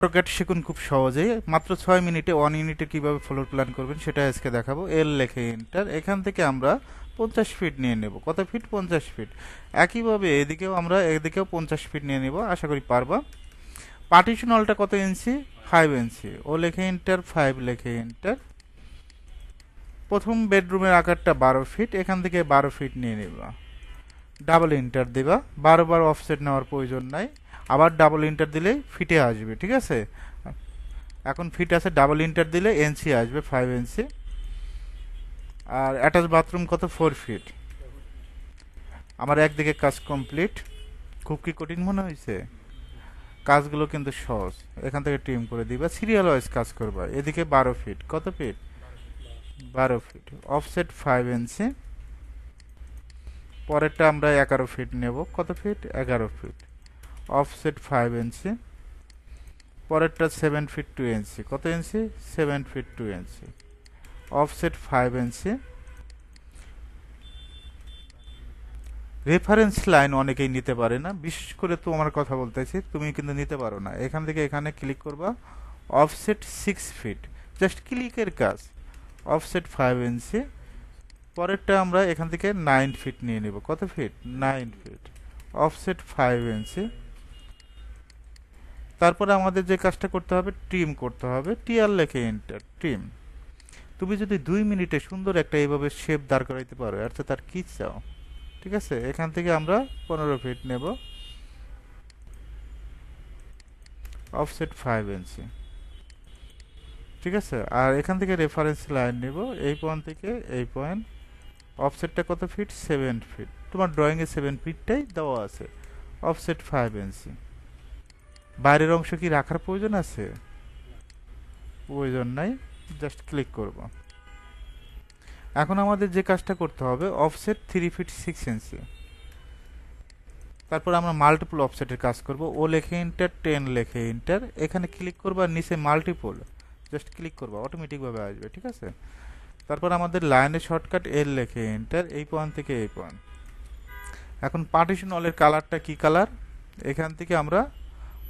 AutoCAD শিখুন খুব সহজেই মাত্র 6 মিনিটে 1 ইউনিটে কিভাবে ফ্লোর প্ল্যান করবেন সেটা আজকে দেখাবো। এল লেখে এন্টার। এখান থেকে আমরা 50 ফিট নিয়ে নেব। কত ফিট? 50 ফিট। একইভাবে এদিকেও 50 ফিট নিয়ে নেব, আশা করি পারবা। পার্টিশন হলটা কত ইঞ্চি? 5 ইঞ্চি। ও লেখে এন্টার, 5 লেখে এন্টার। প্রথম বেডরুমের আকারটা 12 ফিট, এখান থেকে 12 ফিট নিয়ে নেবা। ডাবল এন্টার দেবা, বারবার অফসেট নেওয়ার প্রয়োজন নাই। আবার ডাবল এন্টার দিলেই ফিটে আসবে, ঠিক আছে? এখন ফিট আছে, ডাবল ইন্টার দিলে এনসি আসবে, 5 ইঞ্চি। আর অ্যাটাচ বাথরুম কত? 4 ফিট। আমার একদিকে কাজ কমপ্লিট। খুব কি কঠিন মনে হয়েছে? কাজগুলো কিন্তু সহজ। এখান থেকে ট্রিম করে দিবা, সিরিয়াল ওয়াইজ কাজ করবা। এদিকে 12 ফিট, কত ফিট? 12 ফিট। অফসেট 5 ইঞ্চি। পরেরটা আমরা 11 ফিট নেব। কত ফিট? 11 ফিট। অফসেট 5 ইঞ্চি। পরেরটা 7 ফিট 2 ইঞ্চি। কত ইঞ্চি? 7 ফিট 2 ইঞ্চি। অফসেট 5 ইঞ্চি। রেফারেন্স লাইন অনেকেই নিতে পারে না, বিশেষ করে তোমার কথা বলতেছি, তুমি কিন্তু নিতে পারো না। এখান থেকে এখানে ক্লিক করবা, অফসেট 6 ফিট। জাস্ট ক্লিকের কাজ। অফসেট 5 ইঞ্চি। পরেরটা আমরা এখান থেকে 9 ফিট নিয়ে নেব। কত ফিট? 9 ফিট। অফসেট 5 ইঞ্চি। তারপরে আমাদের যে কাজটা করতে হবে, ট্রিম করতে হবে। টিআর লেখে এন্টার, ট্রিম। তুমি যদি 2 মিনিটে সুন্দর একটা এইভাবে শেপ দাঁড় করাইতে পারো, অর্থাৎ তার কি চাও? ঠিক আছে, এখান থেকে আমরা 15 ফিট নেব। অফসেট 5 ইঞ্চি। ঠিক আছে, আর এখান থেকে রেফারেন্স লাইন নেব, এই পয়েন্ট থেকে এই পয়েন্ট। অফসেটটা কত ফিট? 7 ফিট। তোমার ড্রয়িংয়ে 7 ফিটটাই দেওয়া আছে। অফসেট 5 ইঞ্চি। বাইরের অংশ কি রাখার প্রয়োজন আছে? প্রয়োজন নাই, জাস্ট ক্লিক করব। এখন আমাদের যে কাজটা করতে হবে, অফসেট 3 ফিট 6 ইঞ্চি। তারপর আমরা মাল্টিপল অফসেটের কাজ করব। ও লেখে এন্টার, 10 লেখে এন্টার। এখানে ক্লিক করবা, নিচে মাল্টিপল জাস্ট ক্লিক করবা, অটোমেটিকভাবে আসবে, ঠিক আছে? তারপর আমাদের লাইনের শর্টকাট এল লেখে এন্টার, এই পয়েন্ট থেকে এই পয়েন্ট। এখন পার্টিশন অলের কালারটা কি কালার? এখান থেকে আমরা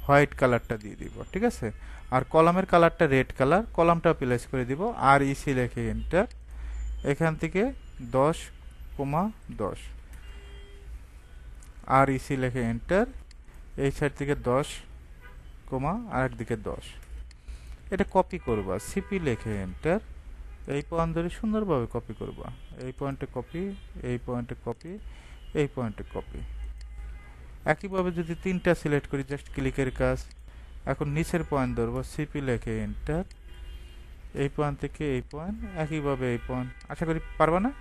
হোয়াইট কালারটা দিয়ে দিব, ঠিক আছে? আর কলামের কালারটা রেড কালার, কলামটা প্লেস করে দিব। আর ইসি লেখে এন্টার। এখান থেকে 10,10। আর ইসি লেখে এন্টার। এই সাইড থেকে 10, আর একদিকে 10। এটা কপি করবা, সিপি লেখে এন্টার। এই পয়েন্ট ধরে সুন্দরভাবে কপি করবা। এই পয়েন্টে কপি, এই পয়েন্টে কপি, এই পয়েন্টে কপি। একইভাবে যদি 3টা সিলেক্ট করি, জাস্ট ক্লিকের কাজ। এখন নিচের পয়েন্ট ধরবো, সিপি লেখে এন্টার। এই পয়েন্ট থেকে এই পয়েন্ট, একইভাবে এই পয়েন্ট। আশা করি পারবা না?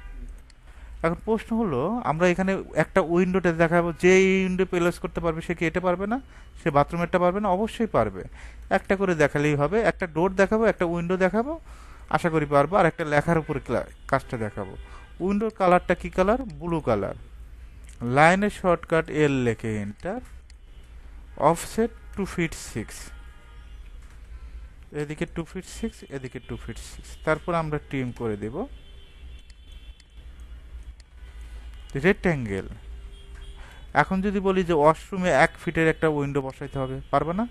এখন প্রশ্ন হলো, আমরা এখানে একটা উইন্ডোতে দেখাবো, যে উইন্ডো প্লেস করতে পারবে সে কি এটা পারবে না? সে বাথরুমেরটা পারবে না? অবশ্যই পারবে। একটা করে দেখালেই হবে। একটা ডোর দেখাবো, একটা উইন্ডো দেখাবো, আশা করি পারবো। আর একটা লেখার উপরে কাজটা দেখাবো। উইন্ডোর কালারটা কি কালার? Blue colour. লাইনের শর্টকাট এল লেখে এন্টার। Offset 2 fit 6। এদিকে 2 ফিট 6, এদিকে 2 ফিট 6। তারপর আমরা ট্রিম করে দেব। রেক্ট্যাঙ্গেল। এখন যদি বলি যে ওয়াশরুমে 1 ফিটের একটা উইন্ডো বসাইতে হবে, পারবে না?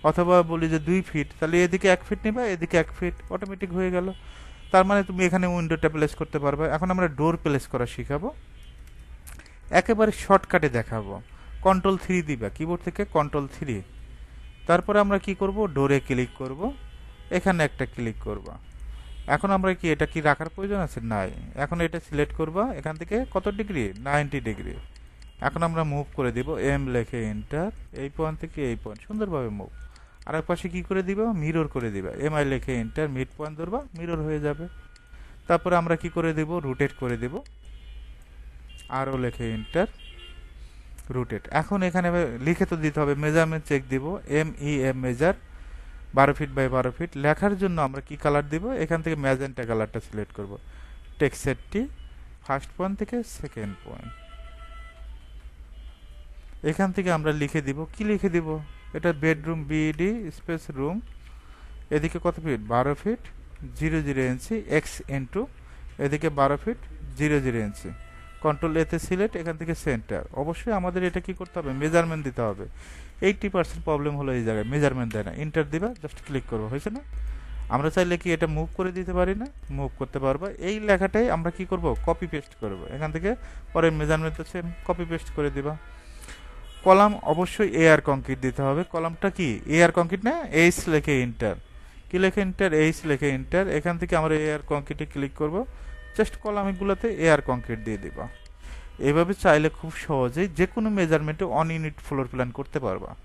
অথবা বলি যে 2 ফিট, তাহলে এদিকে 1 ফিট নিবা, এদিকে 1 ফিট, অটোমেটিক হয়ে গেল। তার মানে তুমি এখানে উইন্ডোটা প্লেস করতে পারবে। এখন আমরা ডোর প্লেস করা শিখাবো, একেবারে শর্টকাটে দেখাবো। কন্ট্রোল 3 দিবা কিবোর্ড থেকে, কন্ট্রোল 3। তারপরে আমরা কি করব? ডোরে ক্লিক করব, এখানে একটা ক্লিক করবা। এখন আমরা কি এটা কি রাখার প্রয়োজন আছে? নাই। এখন এটা সিলেক্ট করবা, এখান থেকে কত ডিগ্রি? 90 ডিগ্রি। এখন আমরা মুভ করে দিব, এম লেখে এন্টার। এই পয়েন্ট থেকে এই পয়েন্ট, সুন্দরভাবে মুভ। আর এক পাশে কি করে দিবা? মিরর করে দিবা। এমআই লেখে এন্টার, মিড পয়েন্ট ধরবা, মিরর হয়ে যাবে। তারপরে আমরা কি করে দেব? রোটেট করে দেব। আরও লেখে এন্টার, রোটেট। এখন এখানে লিখে তো দিতে হবে, মেজারমেন্ট চেক দিব, m measure 12 feet by 12 feet. লেখার জন্য আমরা কি কালার দিব? এখান থেকে ম্যাজেন্টা কালারটা সিলেক্ট করব। টেক্সচারটি ফার্স্ট পয়েন্ট থেকে সেকেন্ড পয়েন্ট। এখান থেকে আমরা লিখে দিব, কি লিখে দিব? এটা বেডরুম, বিডি স্পেস রুম। এদিকে কত ফিট? 12 ফিট 00 ইঞ্চি, এক্স ইন্টু এদিকে 12 ফিট 00 ইঞ্চি। কন্ট্রোল এতে সিলেক্ট, এখান থেকে সেন্টার। অবশ্যই আমাদের এটা কি করতে হবে, মেজারমেন্ট দিতে হবে। 80% প্রবলেম হলো এই জায়গায় মেজারমেন্ট দেয় না। এন্টার দিবা, জাস্ট ক্লিক করবো, হয়েছে না? আমরা চাইলে কি এটা মুভ করে দিতে পারি না? মুভ করতে পারবো। এই লেখাটাই আমরা কি করব, কপি পেস্ট করব। এখান থেকে পরে মেজারমেন্ট তো সেম, কপি পেস্ট করে দিবা। কলাম অবশ্যই এআর কংক্রিট দিতে হবে। কলামটা কি এআর কংক্রিট না, এইচ লেখে এন্টার। কি লেখে এন্টার, এইচ লেখে এন্টার। এখান থেকে আমরা এআর কংক্রিটে ক্লিক করব। জাস্ট কলামগুলোতে এআর কংক্রিট দিয়ে দিবা। এভাবে চাইলে খুব সহজেই যে কোনো মেজারমেন্টে অন ইউনিট ফ্লোর প্ল্যান করতে পারবা।